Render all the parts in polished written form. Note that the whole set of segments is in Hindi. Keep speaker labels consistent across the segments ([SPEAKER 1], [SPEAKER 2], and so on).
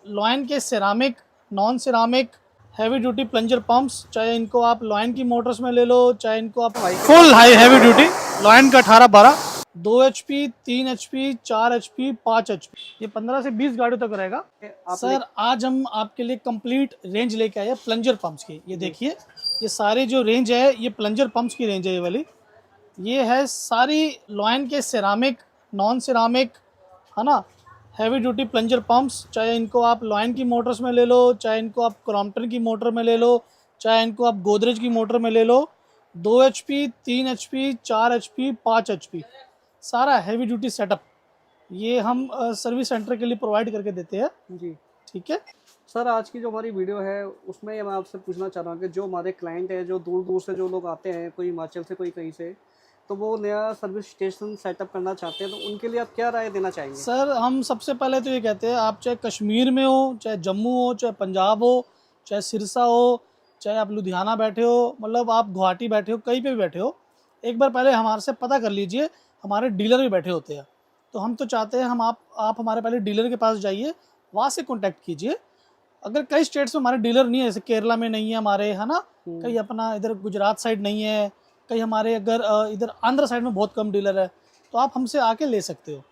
[SPEAKER 1] लॉयन के ceramic, non ceramic, heavy duty plunger pumps, चाहे इनको आप लॉयन की मोटर्स में ले लो, चाहे इनको आप full high heavy duty lion का 18-12, 2 HP, 3 HP, 4 HP, 5 HP, ये 15 से 20 गाड़ियों तक रहेगा। सर आज हम आपके लिए कंप्लीट रेंज लेके आए हैं प्लंजर पंप्स की। ये देखिए, ये सारे जो रेंज है ये प्लंजर पंप्स की रेंज है। ये वाली ये है सारी लॉयन के सिरामिक, नॉन सिरामिक, है ना, हैवी ड्यूटी प्लंजर पंप्स, चाहे इनको आप लॉयन की मोटर्स में ले लो, चाहे इनको आप क्रॉम्पटन की मोटर में ले लो, चाहे इनको आप गोदरेज की मोटर में ले लो। 2 HP, 3 HP, 4 HP, 5 HP, सारा हैवी ड्यूटी सेटअप ये हम सर्विस सेंटर के लिए प्रोवाइड करके देते हैं जी। ठीक है
[SPEAKER 2] सर, आज की जो हमारी वीडियो है उसमें मैं आपसे पूछना चाह रहा हूँ कि जो हमारे क्लाइंट हैं, जो दूर दूर से जो लोग आते हैं, कोई हिमाचल से, कोई कहीं से, तो वो नया सर्विस स्टेशन सेटअप करना चाहते हैं, तो उनके लिए आप क्या राय देना चाहेंगे?
[SPEAKER 1] सर हम सबसे पहले तो ये कहते हैं, आप चाहे कश्मीर में हो, चाहे जम्मू हो, चाहे पंजाब हो, चाहे सिरसा हो, चाहे आप लुधियाना बैठे हो, मतलब आप गुवाहाटी बैठे हो, कहीं पे भी बैठे हो, एक बार पहले हमारे से पता कर लीजिए। हमारे डीलर भी बैठे होते हैं, तो हम तो चाहते हैं हम आप हमारे पहले डीलर के पास जाइए, वहाँ से कॉन्टैक्ट कीजिए। अगर कई स्टेट्स में हमारे डीलर नहीं है, जैसे केरला में नहीं है हमारे, है ना, कहीं अपना इधर गुजरात साइड नहीं है, कहीं हमारे अगर इधर आंध्र साइड में बहुत कम डीलर है, तो आप हमसे आके ले सकते हो।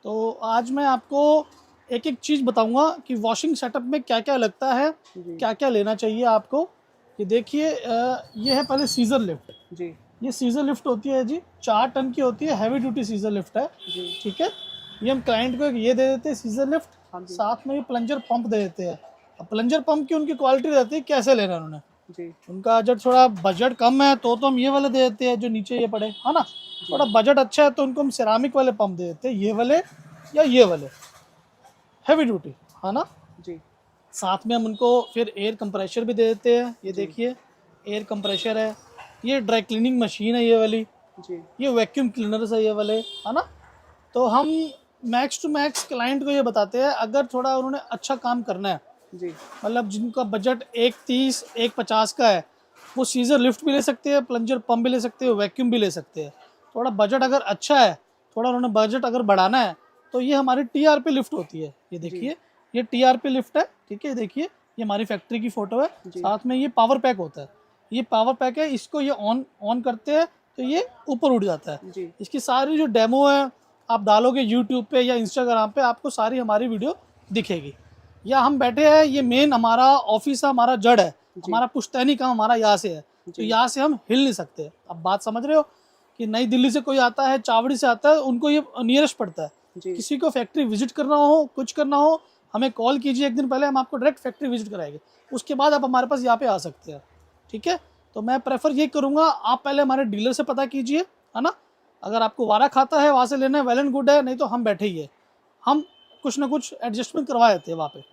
[SPEAKER 1] तो आज मैं आपको एक एक चीज़ बताऊंगा कि वॉशिंग सेटअप में क्या क्या लगता है, क्या क्या लेना चाहिए आपको। ये देखिए, ये है पहले सीजर लिफ्ट जी। ये सीजर लिफ्ट होती है जी, 4 टन की होती है, हैवी ड्यूटी सीजर लिफ्ट है जी। ठीक है, ये हम क्लाइंट को ये दे देते हैं सीजर लिफ्ट, साथ में ये प्लंजर पंप दे देते हैं। अब प्लंजर पंप की उनकी क्वालिटी रहती है, कैसे लेना है उन्होंने जी। उनका जब थोड़ा बजट कम है तो हम ये वाले दे देते हैं जो नीचे ये पड़े, है ना। थोड़ा बजट अच्छा है तो उनको हम सिरामिक वाले पंप दे देते हैं, ये वाले या ये वाले हैवी ड्यूटी, है ना जी। साथ में हम उनको फिर एयर कंप्रेशर भी दे देते हैं। ये देखिए, एयर कंप्रेशर है, ये ड्राई क्लीनिंग मशीन है ये वाली जी। ये वैक्यूम क्लीनर्स है ये वाले, है ना। तो हम मैक्स टू मैक्स क्लाइंट को ये बताते हैं, अगर थोड़ा उन्होंने अच्छा काम करना है जी, मतलब जिनका बजट 130, 150 का है, वो सीजर लिफ्ट भी ले सकते हैं, प्लंजर पंप भी ले सकते हैं, वैक्यूम भी ले सकते हैं। थोड़ा बजट अगर अच्छा है, थोड़ा उन्होंने बजट अगर बढ़ाना है, तो ये हमारी TRP लिफ्ट होती है। ये देखिए, ये TRP लिफ्ट है, ठीक है। देखिए, ये हमारी फैक्ट्री की फ़ोटो है, साथ में ये पावर पैक होता है। ये पावर पैक है, इसको ये ऑन करते हैं तो ये ऊपर उठ जाता है। इसकी सारी जो डेमो है आप डालोगे यूट्यूब पे या इंस्टाग्राम पे, आपको सारी हमारी वीडियो दिखेगी। या हम बैठे हैं, ये मेन हमारा ऑफिस है, हमारा जड़ है, हमारा पुश्तैनी काम हमारा यहाँ से है, तो यहाँ से हम हिल नहीं सकते। अब बात समझ रहे हो कि नई दिल्ली से कोई आता है, चावड़ी से आता है, उनको ये नियरेस्ट पड़ता है। किसी को फैक्ट्री विजिट करना हो, कुछ करना हो, हमें कॉल कीजिए एक दिन पहले, हम आपको डायरेक्ट फैक्ट्री विजिट कराएंगे, उसके बाद आप हमारे पास यहाँ पे आ सकते हैं। ठीक है, तो मैं प्रेफर ये करूँगा, आप पहले हमारे डीलर से पता कीजिए, है ना। अगर आपको वारा खाता है वहाँ से लेना है, वेल एंड गुड है, नहीं तो हम बैठे ही है, हम कुछ ना कुछ एडजस्टमेंट करवा देते हैं वहाँ पे।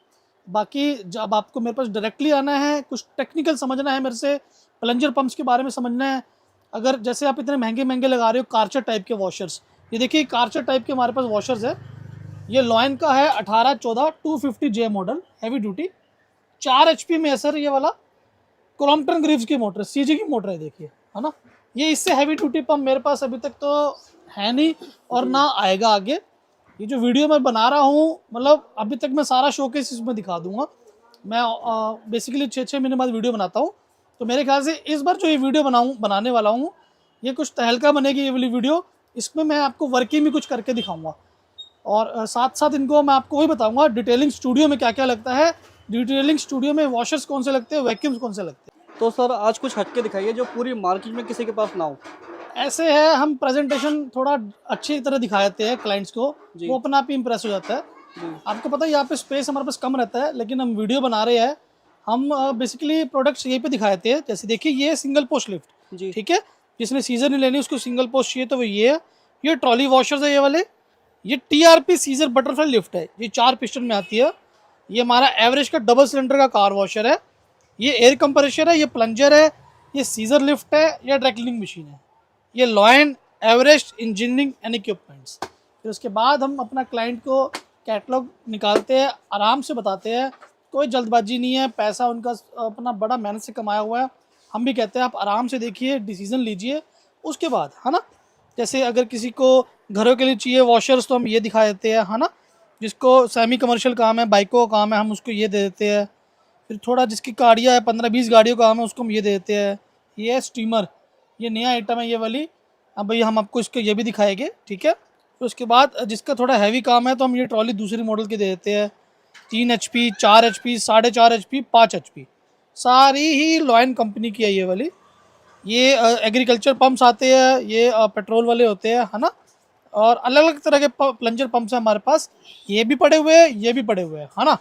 [SPEAKER 1] बाकी जब आपको मेरे पास डायरेक्टली आना है, कुछ टेक्निकल समझना है मेरे से, प्लंजर पंप्स के बारे में समझना है, अगर जैसे आप इतने महंगे महंगे लगा रहे हो कार्चर टाइप के वॉशर्स, ये देखिए कार्चर टाइप के हमारे पास वॉशर्स है। ये लॉयन का है 18-14 250J model, heavy duty, 4 HP में है सर। ये वाला क्रॉम्पटन ग्रीव्स की मोटर, CG की मोटर है, देखिए, है ना। ये इससे हैवी ड्यूटी पंप मेरे पास अभी तक तो है नहीं और ना आएगा आगे। ये जो वीडियो मैं बना रहा हूँ, मतलब अभी तक मैं सारा शोकेस इसमें दिखा दूंगा। मैं बेसिकली 6-6 महीने बाद वीडियो बनाता हूँ, तो मेरे ख्याल से इस बार जो ये वीडियो बनाने वाला हूँ, ये कुछ तहलका बनेगी ये वाली वीडियो। इसमें मैं आपको वर्किंग भी कुछ करके दिखाऊंगा, और साथ साथ इनको मैं आपको वही बताऊंगा डिटेलिंग स्टूडियो में क्या क्या लगता है, डिटेलिंग स्टूडियो में वॉशर्स कौन से लगते हैं, वैक्यूम्स कौन से लगते हैं।
[SPEAKER 2] तो सर आज कुछ हटके दिखाइए जो पूरी मार्केट में किसी के पास ना हो।
[SPEAKER 1] ऐसे है, हम प्रेजेंटेशन थोड़ा अच्छी तरह दिखा देते हैं क्लाइंट्स को, वो अपना आप ही इंप्रेस हो जाता है। आपको पता है यहाँ पे स्पेस हमारे पास कम रहता है, लेकिन हम वीडियो बना रहे हैं, हम बेसिकली प्रोडक्ट्स यहीं पे दिखा देते हैं। जैसे देखिए, ये सिंगल पोस्ट लिफ्ट जी, ठीक है, जिसने सीजर नहीं लेनी उसको सिंगल पोस्ट चाहिए तो वो ये है। ये ट्रॉली वॉशर्स है ये वाले, ये TRP सीजर बटरफ्लाई लिफ्ट है, ये 4 पिस्टन में आती है। ये हमारा एवरेज का डबल सिलेंडर का कार वॉशर है। ये एयर कंप्रेशर है, ये प्लंजर है, ये सीजर लिफ्ट है, ये ड्राई क्लीनिंग मशीन है। ये lion Everest engineering and equipments. फिर उसके बाद हम अपना क्लाइंट को कैटलॉग निकालते हैं, आराम से बताते हैं, कोई जल्दबाजी नहीं है, पैसा उनका अपना बड़ा मेहनत से कमाया हुआ है। हम भी कहते हैं आप आराम से देखिए, डिसीजन लीजिए उसके बाद, है ना। जैसे अगर किसी को घरों के लिए चाहिए वॉशर्स तो हम ये दिखा देते हैं, है ना। जिसको सेमी कमर्शियल काम है, बाइकों का काम है, हम उसको ये दे देते हैं। फिर थोड़ा जिसकी गाड़ियाँ है, 15-20 गाड़ियों का काम है, उसको हम ये दे देते हैं। ये है स्टीमर, ये नया आइटम है ये वाली। अब भैया हम आपको इसको ये भी दिखाएंगे, ठीक है। फिर उसके बाद जिसका थोड़ा हैवी काम है तो हम ये ट्रॉली दूसरी मॉडल की दे देते हैं। 3 HP, 4 HP, 4.5 HP, 5 HP, सारी ही लॉयन कंपनी की है ये वाली। ये एग्रीकल्चर पंप्स आते हैं, ये पेट्रोल वाले होते हैं, है ना। और अलग अलग तरह के प्लंजर पंप्स हैं हमारे पास, ये भी पड़े हुए हैं, ये भी पड़े हुए हैं, है ना।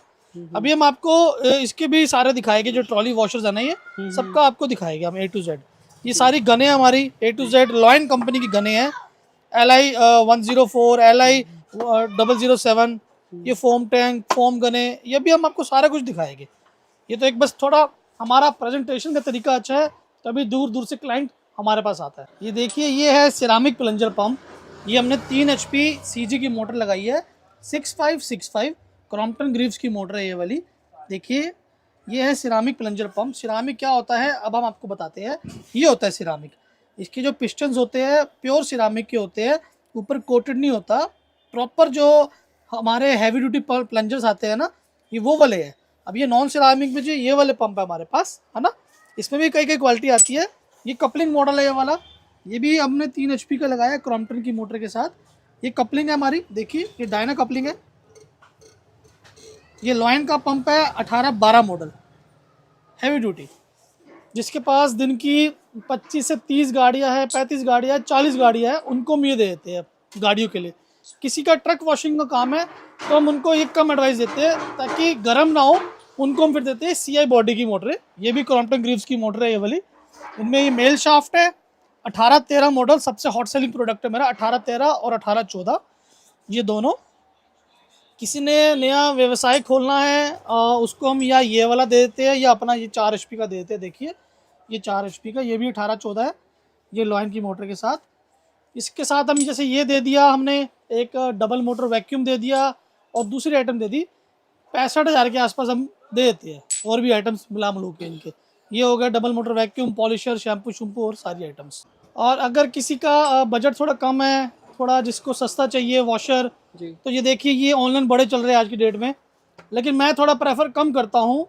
[SPEAKER 1] अभी हम आपको इसके भी सारे दिखाएंगे, जो ट्रॉली वॉशर्स है ना, ये सबका आपको दिखाएंगे हम A to Z। ये सारी गने हमारी A to Z lion company की गने हैं। LI 104, LI 007, ये फोम टैंक, फोम गने, ये भी हम आपको सारा कुछ दिखाएंगे। ये तो एक बस थोड़ा हमारा प्रेजेंटेशन का तरीका अच्छा है, तभी दूर दूर से क्लाइंट हमारे पास आता है। ये देखिए, ये है सिरामिक प्लंजर पंप। ये हमने 3 HP CG की मोटर लगाई है, 6565 क्रॉम्पटन ग्रीव्स की मोटर है ये वाली। देखिए, ये है सिरामिक प्लंजर पंप। सिरामिक क्या होता है अब हम आपको बताते हैं। ये होता है सिरामिक, इसके जो पिस्टन्स होते हैं प्योर सिरामिक के होते हैं, ऊपर कोटेड नहीं होता। प्रॉपर जो हमारे हैवी ड्यूटी प्लंजर्स आते हैं ना, ये वो वाले हैं। अब ये नॉन सिरामिक में जो ये वाले पंप है हमारे पास, है ना, इसमें भी कई कई क्वालिटी आती है। ये कपलिंग मॉडल है ये वाला, ये भी हमने 3 HP का लगाया क्रॉम्पटन की मोटर के साथ। ये कपलिंग है हमारी, देखिए ये डायना कपलिंग है। ये लॉयन का पंप है 18-12 मॉडल हैवी ड्यूटी। जिसके पास दिन की 25 से 30 गाड़ियाँ हैं, 35 गाड़ियाँ हैं, 40 गाड़ियाँ हैं, उनको हम ये दे देते हैं गाड़ियों के लिए। किसी का ट्रक वॉशिंग का काम है तो हम उनको एक कम एडवाइस देते हैं ताकि गर्म ना हो, उनको हम फिर देते हैं CI बॉडी की मोटर है। ये भी क्रॉम्पटन ग्रीव्स की मोटर है ये वाली। इनमें ये मेल शाफ्ट है, 18-13 मॉडल सबसे हॉट सेलिंग प्रोडक्ट है मेरा, 18-13 और 18-14, ये दोनों। किसी ने नया व्यवसाय खोलना है उसको हम या ये वाला दे देते हैं या अपना ये 4 HP का दे देते हैं। देखिए ये 4 HP का, ये भी 18-14 है, ये लॉयन की मोटर के साथ। इसके साथ हम जैसे ये दे दिया हमने, एक डबल मोटर वैक्यूम दे दिया और दूसरी आइटम दे दी, 65,000 के आसपास हम दे देते हैं। और भी आइटम्स मिला मिलू के इनके, ये हो गया double motor vacuum, polisher, shampoo shampoo और सारी आइटम्स। और अगर किसी का बजट थोड़ा कम है, थोड़ा जिसको सस्ता चाहिए वॉशर, तो ये देखिए ये ऑनलाइन बड़े चल रहे हैं आज की डेट में, लेकिन मैं थोड़ा प्रेफर कम करता हूँ।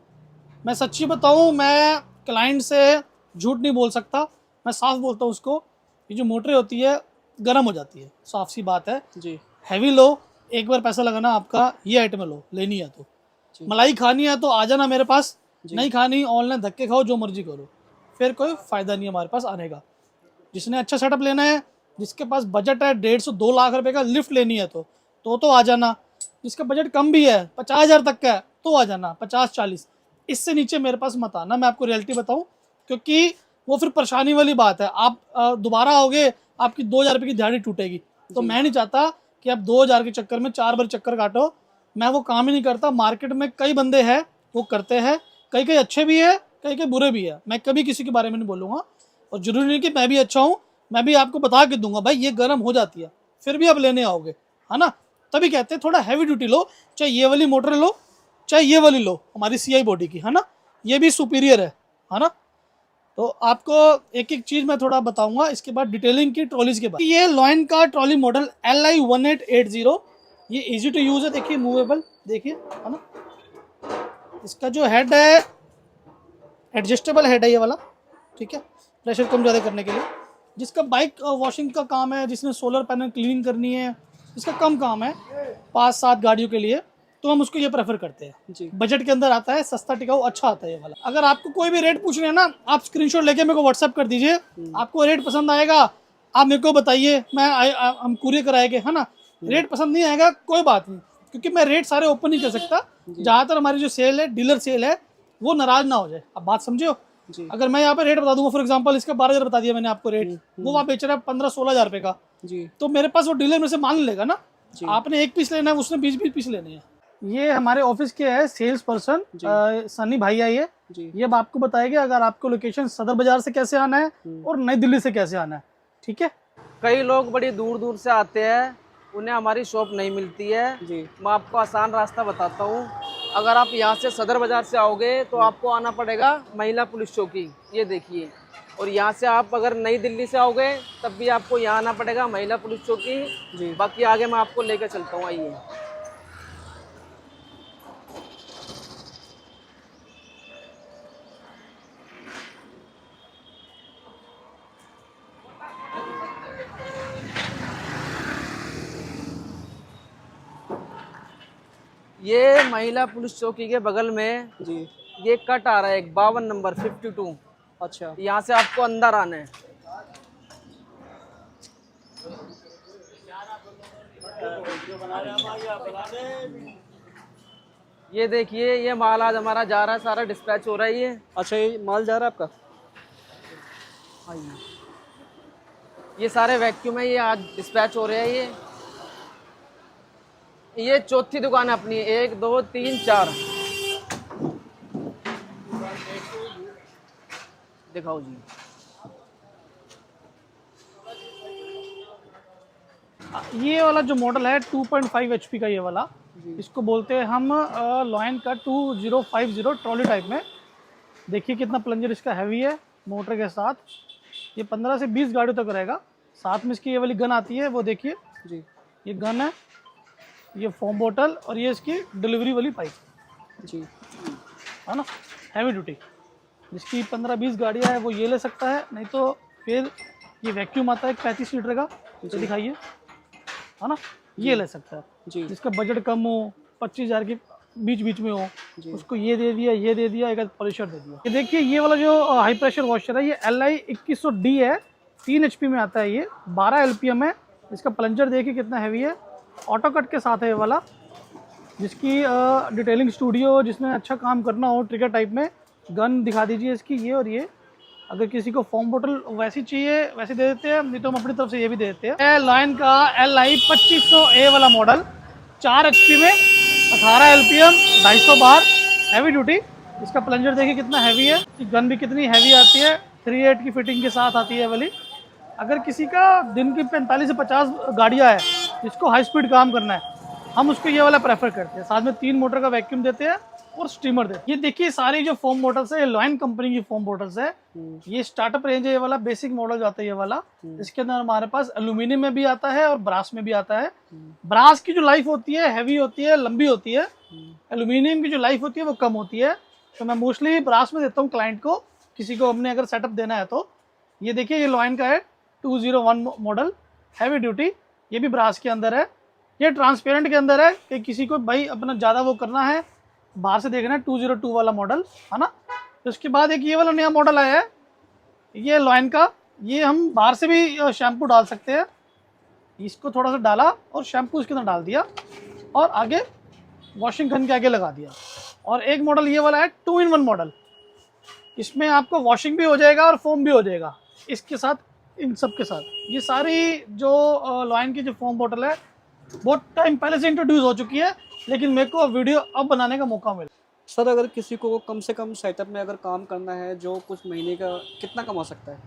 [SPEAKER 1] मैं सच्ची बताऊँ, मैं क्लाइंट से झूठ नहीं बोल सकता, मैं साफ बोलता हूँ उसको। ये जो मोटरें होती है गर्म हो जाती है, साफ सी बात है जी। हैवी लो, एक बार पैसा लगाना आपका, ये आइटम लो, लेनी है तो मलाई खानी है तो आ जाना मेरे पास, नहीं खानी ऑनलाइन धक्के खाओ, जो मर्जी करो, फिर कोई फ़ायदा नहीं हमारे पास आने का। जिसने अच्छा सेटअप लेना है, जिसके पास बजट है 150-2 लाख रुपए का लिफ्ट लेनी है तो आ जाना। जिसका बजट कम भी है, 50,000 तक का है, तो आ जाना, 50-40, इससे नीचे मेरे पास मत आना। मैं आपको रियलिटी बताऊं, क्योंकि वो फिर परेशानी वाली बात है। आप दोबारा आओगे, आपकी 2,000 रुपये की दिहाड़ी टूटेगी। तो मैं नहीं चाहता कि आप 2,000 के चक्कर में 4 बार चक्कर काटो। मैं वो काम ही नहीं करता। मार्केट में कई बंदे हैं वो करते हैं, कई कई अच्छे भी है, कई कई बुरे भी है। मैं कभी किसी के बारे में नहीं बोलूँगा, और ज़रूरी नहीं कि मैं भी अच्छा हूँ। मैं भी आपको बता के दूंगा भाई ये गर्म हो जाती है, फिर भी आप लेने आओगे, है ना। तभी कहते हैं थोड़ा हैवी ड्यूटी लो, चाहे ये वाली मोटर लो, चाहे ये वाली लो हमारी CI बॉडी की, है ना, ये भी सुपीरियर है ना। तो आपको एक एक चीज़ मैं थोड़ा बताऊंगा इसके बाद डिटेलिंग की ट्रॉलीज के बाद। ये लॉयन का ट्रॉली मॉडल LI 1880, ये इजी टू यूज़ है। देखिए मूवेबल, देखिए, है ना। इसका जो हेड है एडजस्टेबल हेड है ये वाला, ठीक है, प्रेशर कम ज़्यादा करने के लिए। जिसका बाइक वॉशिंग का काम है, जिसने सोलर पैनल क्लीनिंग करनी है, जिसका कम काम है 5-7 गाड़ियों के लिए, तो हम उसको ये प्रेफर करते हैं जी। बजट के अंदर आता है, सस्ता टिकाऊ अच्छा आता है ये वाला। अगर आपको कोई भी रेट पूछने है ना, आप स्क्रीनशॉट लेके मेरे को व्हाट्सएप कर दीजिए। आपको रेट पसंद आएगा आप मेरे को बताइए, हम कुरियर कराएंगे, है ना। रेट पसंद नहीं आएगा कोई बात नहीं, क्योंकि मैं रेट सारे ओपन नहीं कर सकता। ज़्यादातर हमारी जो सेल है, डीलर सेल है, वो नाराज ना हो जाए। अब बात समझो, अगर मैं यहाँ पे रेट बता दूंगा, फॉर एग्जांपल इसका 12,000 बता दिया मैंने आपको रेट, वो वहाँ बेच रहा है 15-16 हज़ार रुपये का जी, तो मेरे पास वो डीलर में से मान लेगा ना। आपने 1 पीस लेना है, उसने 20-20 पीस लेने हैं। ये हमारे ऑफिस के है सेल्स पर्सन सनी भाई है ये अब आपको बताएंगे अगर आपको लोकेशन सदर बाजार से कैसे आना है और नई दिल्ली से कैसे आना है, ठीक है।
[SPEAKER 3] कई लोग बड़ी दूर दूर से आते हैं, उन्हें हमारी शॉप नहीं मिलती है जी। मैं आपको आसान रास्ता बताता हूँ। अगर आप यहाँ से सदर बाजार से आओगे तो आपको आना पड़ेगा महिला पुलिस चौकी, ये देखिए। और यहाँ से आप अगर नई दिल्ली से आओगे तब भी आपको यहाँ आना पड़ेगा महिला पुलिस चौकी जी। बाकी आगे मैं आपको लेकर चलता हूँ, आइए। ये महिला पुलिस चौकी के बगल में
[SPEAKER 2] जी।
[SPEAKER 3] ये कट आ रहा है एक 52 नंबर 52।
[SPEAKER 2] अच्छा।
[SPEAKER 3] यहाँ से आपको अंदर आना है। ये देखिए, ये माल आज हमारा जा रहा है, सारा डिस्पैच हो रहा है ये।
[SPEAKER 2] अच्छा, ये माल जा रहा है आपका?
[SPEAKER 3] ये सारे वैक्यूम है, ये आज डिस्पैच हो रहे हैं। ये चौथी दुकान है अपनी, 1 2 3 4। दिखाओ जी।
[SPEAKER 1] ये वाला जो मॉडल है 2.5 HP का, ये वाला इसको बोलते हैं हम लॉयन का 2050 ट्रॉली टाइप में। देखिए कितना प्लंजर इसका हैवी है मोटर के साथ। ये 15 से 20 गाड़ियों तक रहेगा। साथ में इसकी ये वाली गन आती है, वो देखिए
[SPEAKER 2] जी।
[SPEAKER 1] ये गन है, ये फोम बोतल और ये इसकी डिलीवरी वाली पाइप
[SPEAKER 2] जी,
[SPEAKER 1] है ना, हैवी ड्यूटी। जिसकी 15-20 गाड़ियाँ है वो ये ले सकता है, नहीं तो फिर ये वैक्यूम आता है 35 लीटर का, इसे दिखाइए, है ना, ये ले सकता है।
[SPEAKER 2] जी।
[SPEAKER 1] जिसका बजट कम हो, 25,000 के बीच में हो, उसको ये दे दिया, ये दे दिया, एक पॉलिशर दे दिया। ये देखिए ये वाला जो हाई प्रेशर वॉशर है, ये LI 2100D है, 3 HP में आता है, ये 12 LPM है। इसका प्लंजर देखिए कितना हैवी है, ऑटो कट के साथ है ये वाला। जिसकी डिटेलिंग स्टूडियो, जिसमें अच्छा काम करना हो ट्रिगर टाइप में, गन दिखा दीजिए इसकी, ये और ये। अगर किसी को फॉर्म बोतल वैसी चाहिए वैसे दे देते हैं, नहीं तो हम अपनी तरफ से ये भी दे देते हैं। लॉयन का LI 2500A वाला मॉडल, 4 HP में, 18 LPM, 250 बार, हैवी ड्यूटी। इसका प्लंजर देखिए कितना हैवी है, गन भी कितनी हैवी आती है, 3.8 की फिटिंग के साथ आती है वाली। अगर किसी का दिन की 45 से 50 गाड़ियाँ है, जिसको हाई स्पीड काम करना है, हम उसको ये वाला प्रेफर करते हैं। साथ में 3 मोटर का वैक्यूम देते हैं और स्टीमर देते हैं। ये देखिए सारी जो फोम बोटल्स है, ये लॉयन कंपनी की फोम बोटल्स है। ये स्टार्टअप रेंज है, ये वाला बेसिक मॉडल जाता है ये वाला। इसके अंदर हमारे पास एल्यूमिनियम में भी आता है और ब्रास में भी आता है। ब्रास की जो लाइफ होती है हैवी होती है, लंबी होती है। एल्यूमिनियम की जो लाइफ होती है वो कम होती है। तो मैं मोस्टली ब्रास में देता हूँ क्लाइंट को, किसी को हमने अगर सेटअप देना है तो। ये देखिए ये लॉयन का है 201 मॉडल, हैवी ड्यूटी, ये भी ब्रास के अंदर है। ये ट्रांसपेरेंट के अंदर है कि किसी को भाई अपना ज़्यादा वो करना है, बाहर से देखना है, 202 वाला मॉडल है ना। तो उसके बाद एक ये वाला नया मॉडल आया है, ये लॉयन का। ये हम बाहर से भी शैम्पू डाल सकते हैं। इसको थोड़ा सा डाला और शैम्पू इसके अंदर डाल दिया और आगे वॉशिंग गन के आगे लगा दिया। और एक मॉडल ये वाला है 2-in-1 मॉडल, इसमें आपको वॉशिंग भी हो जाएगा और फोम भी हो जाएगा इसके साथ, इन सब के साथ। ये सारी जो लॉयन की जो फोम बोतल है बहुत टाइम पहले से इंट्रोड्यूस हो चुकी है, लेकिन मेरे को वीडियो अब बनाने का मौका मिला।
[SPEAKER 2] सर अगर किसी को कम से कम सेटअप में अगर काम करना है, जो कुछ महीने का कितना कमा सकता है?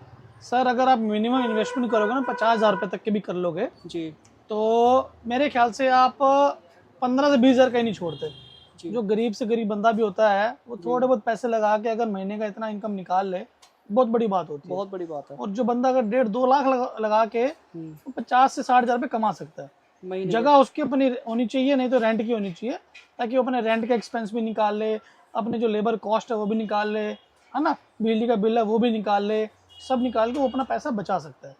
[SPEAKER 1] सर अगर आप मिनिमम इन्वेस्टमेंट करोगे ना 50,000 रुपये तक के भी कर लोगे
[SPEAKER 2] जी,
[SPEAKER 1] तो मेरे ख्याल से आप 15 से 20,000 का ही नहीं छोड़ते।
[SPEAKER 2] जी।
[SPEAKER 1] जो गरीब से गरीब बंदा भी होता है वो थोड़े बहुत पैसे लगा के अगर महीने का इतना इनकम निकाल ले, बहुत बड़ी बात होती है।
[SPEAKER 2] बहुत बड़ी बात है।
[SPEAKER 1] और जो बंदा अगर 1.5-2 लाख लगा के 50 से 60,000 रुपये कमा सकता है। जगह उसकी अपनी होनी चाहिए, नहीं तो रेंट की होनी चाहिए, ताकि वो अपने रेंट का एक्सपेंस भी निकाल ले, अपने जो लेबर कॉस्ट है वो भी निकाल ले, है ना, बिजली का बिल है वो भी निकाल ले, सब निकाल के वो अपना पैसा बचा सकता है।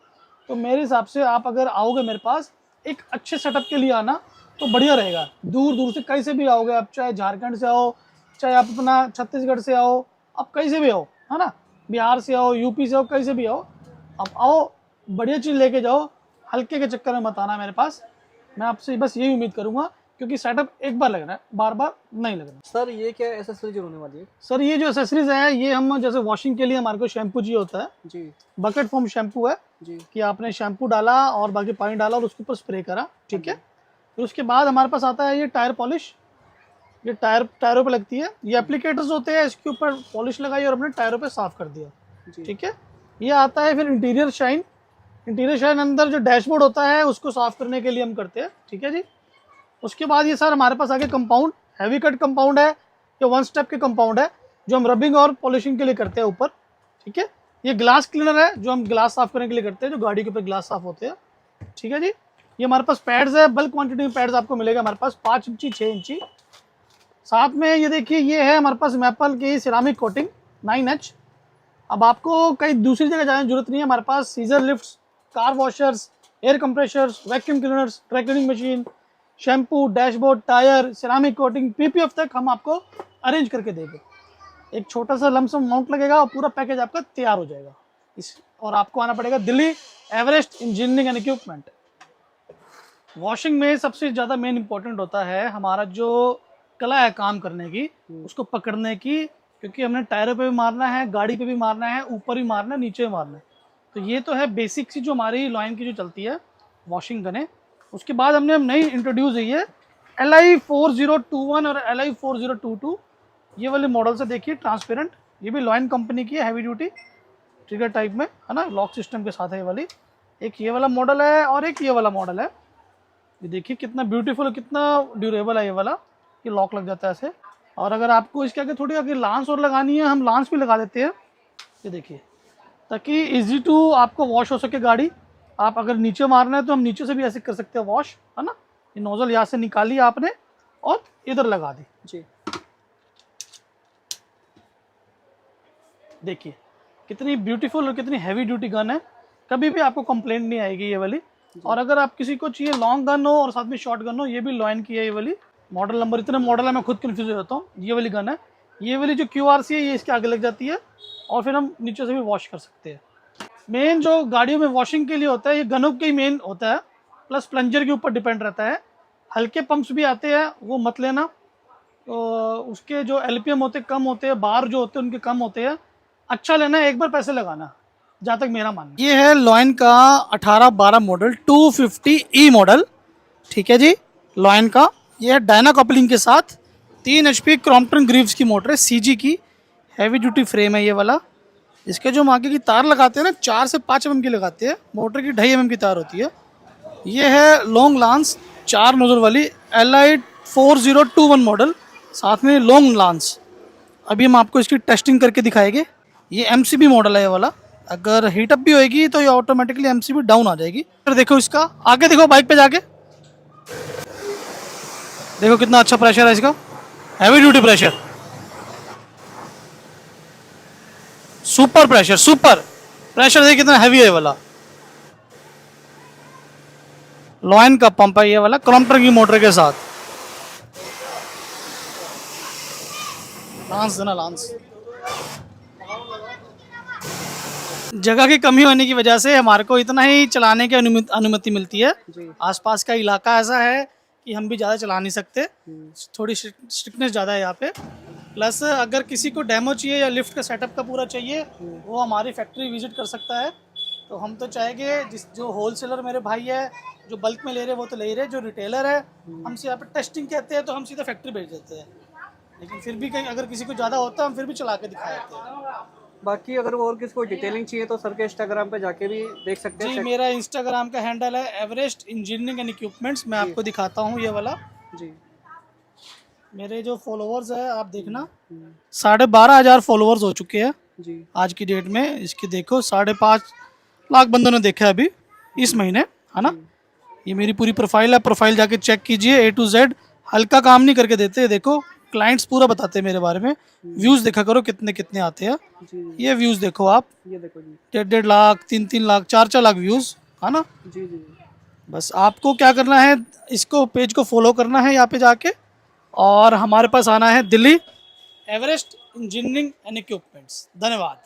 [SPEAKER 1] तो मेरे हिसाब से आप अगर आओगे मेरे पास एक अच्छे सेटअप के लिए आना तो बढ़िया रहेगा। दूर दूर से कहीं से भी आओगे आप, चाहे झारखंड से आओ, चाहे आप अपना छत्तीसगढ़ से आओ, आप कहीं से भी आओ, है ना, बिहार से आओ, यूपी से आओ, कहीं से भी आओ, आप आओ, बढ़िया चीज़ लेके जाओ, हल्के के चक्कर में मत आना मेरे पास। मैं आपसे बस यही उम्मीद करूंगा, क्योंकि सेटअप एक बार लगना है, बार बार नहीं लगना।
[SPEAKER 2] सर ये क्या एसेसरीज होने वाली है?
[SPEAKER 1] सर ये जो एसेसरीज है, ये हम जैसे वॉशिंग के लिए हमारे को शैम्पू चाहिए होता है
[SPEAKER 2] जी,
[SPEAKER 1] बकेट फॉर्म शैम्पू है
[SPEAKER 2] जी,
[SPEAKER 1] कि आपने शैम्पू डाला और बाकी पानी डाला और उसके ऊपर स्प्रे करा, ठीक है। फिर उसके बाद हमारे पास आता है ये टायर पॉलिश, ये टायरों पे लगती है। ये एप्लीकेटर्स होते हैं, इसके ऊपर पॉलिश लगाई और अपने टायरों पे साफ कर दिया, ठीक है। ये आता है फिर इंटीरियर शाइन। इंटीरियर शाइन अंदर जो डैशबोर्ड होता है उसको साफ करने के लिए हम करते हैं, ठीक है जी। उसके बाद ये सर हमारे पास आगे कंपाउंड, हैवी कट कंपाउंड है, ये 1 स्टेप के कंपाउंड है जो हम रबिंग और पॉलिशिंग के लिए करते हैं ऊपर, ठीक है। ये ग्लास क्लीनर है जो हम ग्लास साफ करने के लिए करते हैं, जो गाड़ी के ऊपर ग्लास साफ होते हैं, ठीक है जी। ये हमारे पास पैड्स है, बल्क क्वांटिटी में पैड्स आपको मिलेगा हमारे पास 5 इंची 6 इंची। साथ में ये देखिए ये है हमारे पास मैपल की सिरामिक कोटिंग 9H। अब आपको कहीं दूसरी जगह जाने की जरूरत नहीं है, हमारे पास scissor lifts, car washers, air compressors, vacuum cleaners, dry cleaning machine, shampoo, dashboard, tyre, ceramic coating, PPF तक हम आपको अरेंज करके देंगे। एक छोटा सा लमसम अमाउंट लगेगा और पूरा पैकेज आपका तैयार हो जाएगा। और आपको आना पड़ेगा Delhi Everest engineering and equipment. Washing में सबसे ज़्यादा मेन इंपॉर्टेंट होता है हमारा जो कला है काम करने की, उसको पकड़ने की, क्योंकि हमने टायरों पे भी मारना है, गाड़ी पे भी मारना है, ऊपर भी मारना है, नीचे भी मारना है। तो ये तो है बेसिक सी जो हमारी लॉइन की जो चलती है वॉशिंग गने। उसके बाद हमने नई इंट्रोड्यूस हुई है LI 4021 और LI 4022। ये वाले मॉडल से देखिए ट्रांसपेरेंट, ये भी लॉइन कंपनी की है, हैवी ड्यूटी ट्रिगर टाइप में है ना, लॉक सिस्टम के साथ है ये वाली। एक ये वाला मॉडल है और एक ये वाला मॉडल है। ये देखिए कितना ब्यूटीफुल, कितना ड्यूरेबल है ये वाला, ये लॉक लग जाता है ऐसे। और अगर आपको इसके आगे थोड़ी आगे लांस और लगानी है, हम लांस भी लगा देते हैं, ये देखिए, ताकि इजी टू आपको वॉश हो सके गाड़ी। आप अगर नीचे मारना है तो हम नीचे से भी ऐसे कर सकते हैं वॉश, है ना। ये नोजल यहाँ से निकाली आपने और इधर लगा दी
[SPEAKER 2] जी।
[SPEAKER 1] देखिए कितनी ब्यूटीफुल और कितनी हैवी ड्यूटी गन है, कभी भी आपको कंप्लेंट नहीं आएगी ये वाली। और अगर आप किसी को चाहिए लॉन्ग गन हो और साथ में शॉर्ट गन हो, ये भी लॉइन की है ये वाली। मॉडल नंबर इतने मॉडल है मैं खुद कंफ्यूज हो जाता हूँ। ये वाली गन है, ये वाली जो QRC है ये इसके आगे लग जाती है और फिर हम नीचे से भी वॉश कर सकते हैं। मेन जो गाड़ियों में वॉशिंग के लिए होता है ये गनों के ही मेन होता है, प्लस प्लंजर के ऊपर डिपेंड रहता है। हल्के पंप्स भी आते हैं, वो मत लेना, तो उसके जो LPM होते हैं कम होते हैं, बार जो होते हैं उनके कम होते हैं। अच्छा लेना है, एक बार पैसे लगाना, जहाँ तक मेरा मानना। ये है लॉइन का 1812 मॉडल 250E मॉडल, ठीक है जी। लॉइन का ये है डायना कपलिंग के साथ 3 HP क्रॉम्पटन ग्रीव्स की मोटर है, CG की, हैवी ड्यूटी फ्रेम है ये वाला। इसके जो आगे की तार लगाते हैं ना 4 से 5 mm की लगाते हैं, मोटर की 2.5 mm की तार होती है। ये है लॉन्ग लांस 4 नोजल वाली LI 4021 मॉडल, साथ में लॉन्ग लांस। अभी हम आपको इसकी टेस्टिंग करके दिखाएंगे। ये MCB मॉडल है ये वाला, अगर हीटअप भी होएगी तो ये ऑटोमेटिकली MCB डाउन आ जाएगी। फिर देखो इसका आगे, देखो बाइक पे जाके देखो कितना अच्छा प्रेशर है इसका, heavy duty pressure, super pressure, super pressure. देखिए कितना हैवी है ये वाला। लॉइन का पंप है ये वाला, क्रॉम्पटन की मोटर के साथ। लांस देना, लांस। जगह की कमी होने की वजह से हमारे को इतना ही चलाने की अनुमति मिलती है। आसपास का इलाका ऐसा है कि हम भी ज़्यादा चला नहीं सकते, थोड़ी स्ट्रिक्टनेस ज़्यादा है यहाँ पे। प्लस अगर किसी को डेमो चाहिए या लिफ्ट का सेटअप का पूरा चाहिए, वो हमारी फैक्ट्री विजिट कर सकता है। तो हम तो चाहेंगे जो होलसेलर मेरे भाई है जो बल्क में ले रहे वो तो ले रहे, जो रिटेलर है हमसे यहाँ पे टेस्टिंग कहते हैं तो हम सीधा फैक्ट्री भेज देते हैं। लेकिन फिर भी कहीं अगर किसी को ज़्यादा होता है हम फिर भी चला के दिखा देते हैं।
[SPEAKER 2] बाकी अगर और किसी को डिटेलिंग चाहिए तो सर के इंस्टाग्राम पे जाके भी देख सकते हैं।
[SPEAKER 1] जी, मेरा इंस्टाग्राम का हैंडल है एवरेस्ट इंजीनियरिंग एंड इक्विपमेंट्स। मैं आपको दिखाता हूँ ये वाला।
[SPEAKER 2] जी,
[SPEAKER 1] मेरे जो फॉलोअर्स है आप देखना 12,500 फॉलोअर्स हो चुके हैं
[SPEAKER 2] जी,
[SPEAKER 1] आज की डेट में। इसकी देखो 5.5 लाख बंदों ने देखा है अभी इस महीने, है ना। ये मेरी पूरी प्रोफाइल है, प्रोफाइल जाके चेक कीजिए, A to Z। हल्का काम नहीं करके देते, देखो क्लाइंट्स पूरा बताते हैं मेरे बारे में। व्यूज़ देखा करो कितने कितने आते हैं। ये व्यूज़ देखो आप,
[SPEAKER 2] ये देखो जी,
[SPEAKER 1] 1.5 लाख, 3 लाख, 4 लाख व्यूज़, है ना।
[SPEAKER 2] जी जी।
[SPEAKER 1] बस आपको क्या करना है, इसको पेज को फॉलो करना है यहाँ पे जाके, और हमारे पास आना है Delhi Everest engineering and equipments. धन्यवाद।